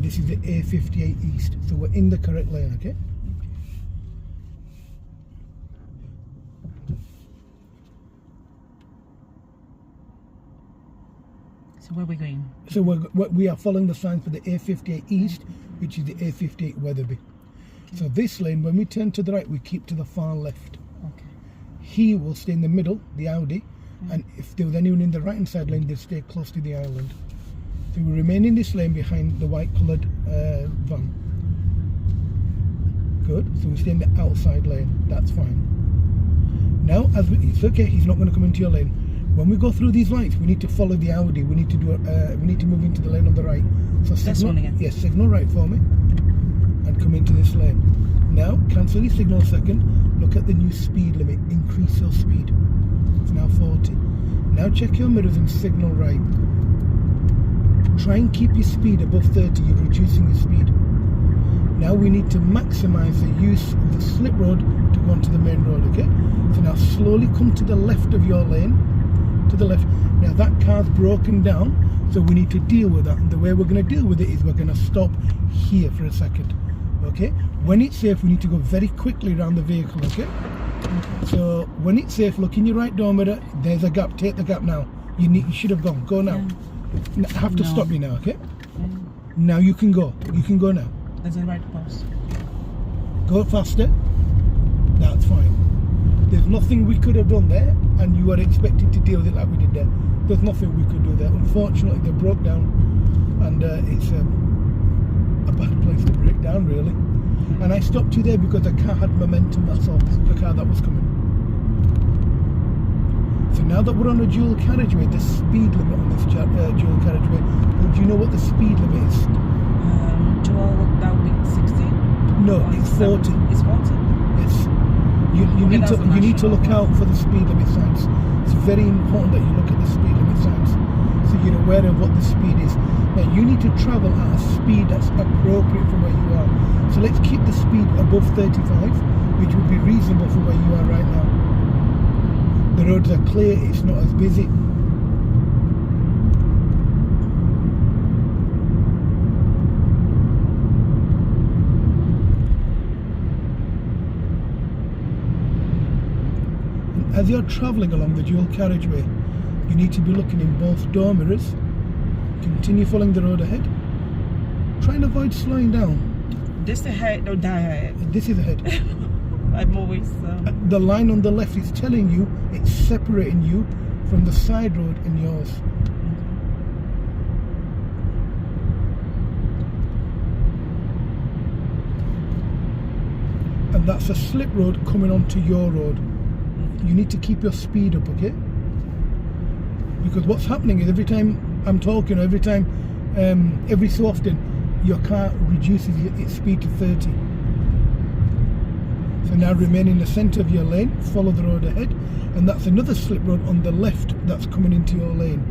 this is the A58 East. So we're in the correct lane, okay? So where are we going? So we are following the signs for the A58 East, which is the A58 Weatherby. Okay. So this lane, when we turn to the right, we keep to the far left. Okay. He will stay in the middle, the Audi, and if there was anyone in the right hand side lane, they'll stay close to the island. So we remain in this lane behind the white coloured van. Good. So we stay in the outside lane. That's fine. Now, it's okay. He's not going to come into your lane. When we go through these lights, we need to follow the Audi. We need to do. We need to move into the lane on the right. So signal. Yes, signal right for me, and come into this lane. Now, cancel your signal a second. Look at the new speed limit. Increase your speed. It's now 40. Now check your mirrors and signal right. Try and keep your speed above 30. You're reducing your speed. Now we need to maximize the use of the slip road to go onto the main road, okay? So now slowly come to the left of your lane, to the left. Now that car's broken down, so we need to deal with that. And the way we're going to deal with it is we're going to stop here for a second, okay? When it's safe, we need to go very quickly around the vehicle, okay? So when it's safe, look in your right door mirror. There's a gap. Take the gap now. You should have gone. Go now. Yeah. I have to stop you now, okay? Yeah. Now you can go. You can go now. There's a right pause. Go faster. That's fine. There's nothing we could have done there, and you are expected to deal with it like we did there. There's nothing we could do there. Unfortunately, they broke down, and it's a bad place to break down, really. And I stopped you there because the car had momentum, that's all, the car that was coming. So now that we're on a dual carriageway, the speed limit on this dual carriageway, would you know what the speed limit is? Dual, that would be 60? No, it's 40. It's 40? Yes. You need to look out for the speed limit signs. It's very important that you look at the speed limit signs, so you're aware of what the speed is. Now you need to travel at a speed that's appropriate for where you are. So let's keep the speed above 35, which would be reasonable for where you are right now. The roads are clear, it's not as busy. And as you're travelling along the dual carriageway, you need to be looking in both door mirrors. Continue following the road ahead. Try and avoid slowing down. This ahead or die ahead? This is ahead. I'm always... The line on the left is telling you, it's separating you from the side road and yours. And that's a slip road coming onto your road. You need to keep your speed up, okay? Because what's happening is every time I'm talking, every so often, your car reduces its speed to 30. So now remain in the centre of your lane, follow the road ahead, and that's another slip road on the left that's coming into your lane.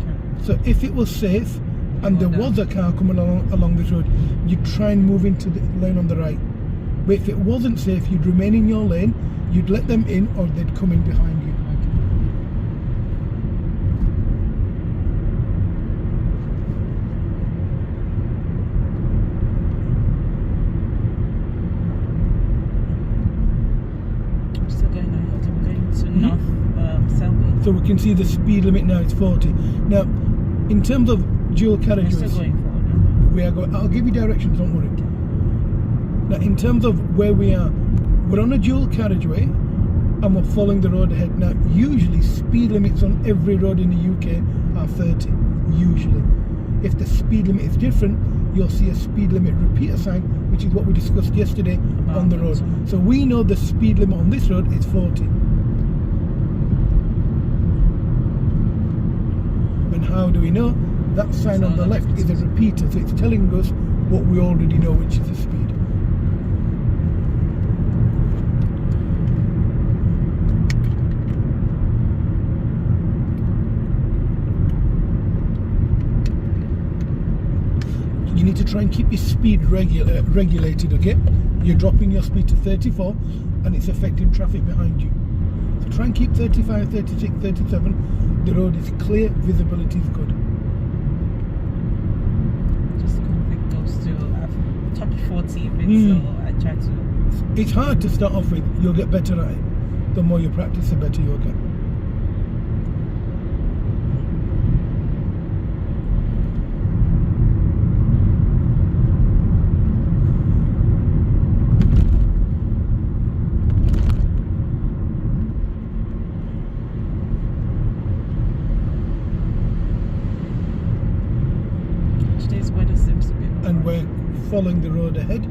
Okay. So if it was safe and there was a car coming along this road, you'd try and move into the lane on the right. But if it wasn't safe, you'd remain in your lane, you'd let them in, or they'd come in behind you. So we can see the speed limit now, it's 40. Now, in terms of dual carriageways, we are going. I'll give you directions, don't worry. Now, in terms of where we are, we're on a dual carriageway and we're following the road ahead. Now, usually speed limits on every road in the UK are 30, usually. If the speed limit is different, you'll see a speed limit repeater sign, which is what we discussed yesterday on the road. So we know the speed limit on this road is 40. And how do we know? That sign on the left is a repeater, so it's telling us what we already know, which is the speed. You need to try and keep your speed regulated, okay? You're dropping your speed to 34 and it's affecting traffic behind you. So try and keep 35, 36, 37. The road is clear, visibility is good. Just convict those two 40 even, Mm. so I try to. It's hard to start off with. You'll get better at it. The more you practice, the better you'll get. Today's weather seems to be. And we're following the road ahead,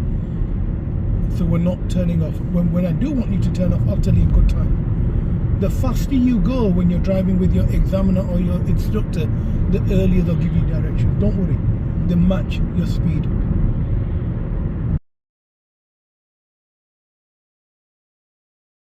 so we're not turning off. When I do want you to turn off, I'll tell you in good time. The faster you go when you're driving with your examiner or your instructor, the earlier they'll give you directions. Don't worry, they match your speed.